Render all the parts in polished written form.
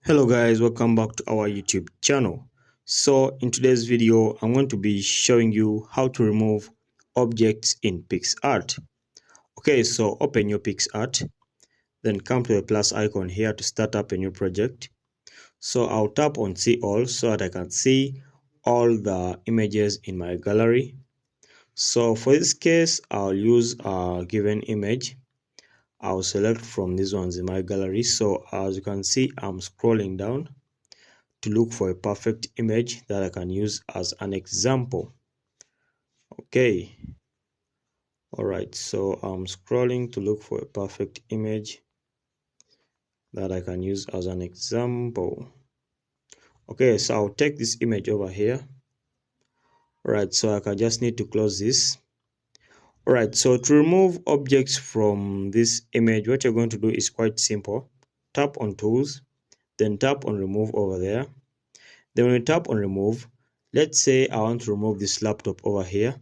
Hello guys, welcome back to our YouTube channel. So in today's video, I'm going to be showing you how to remove objects in Picsart. Okay, so open your Picsart, then come to the plus icon here to start up a new project. So I'll tap on see all so that I can see all the images in my gallery. So for this case, I'll use a given image. I'll select from these ones in my gallery. So as you can see, I'm scrolling down to look for a perfect image that I can use as an example. Okay, all right, so I'm scrolling to look for a perfect image that I can use as an example. Okay, so I'll take this image over here. All right, so I can just need to close this. All right, so to remove objects from this image, what you're going to do is quite simple. Tap on tools, then tap on remove over there. Then when you tap on remove, let's say I want to remove this laptop over here.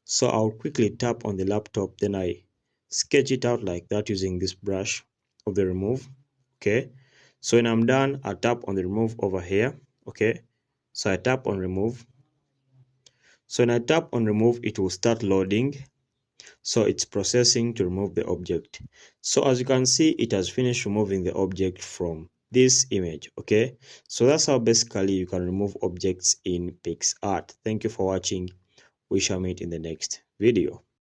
So I'll quickly tap on the laptop, then I sketch it out like that using this brush of the remove. Okay, so when I'm done, I tap on the remove over here. Okay, so I tap on remove. So when I tap on remove, it will start loading. So it's processing to remove the object. So as you can see, it has finished removing the object from this image. Okay, so that's how basically you can remove objects in Picsart. Thank you for watching. We shall meet in the next video.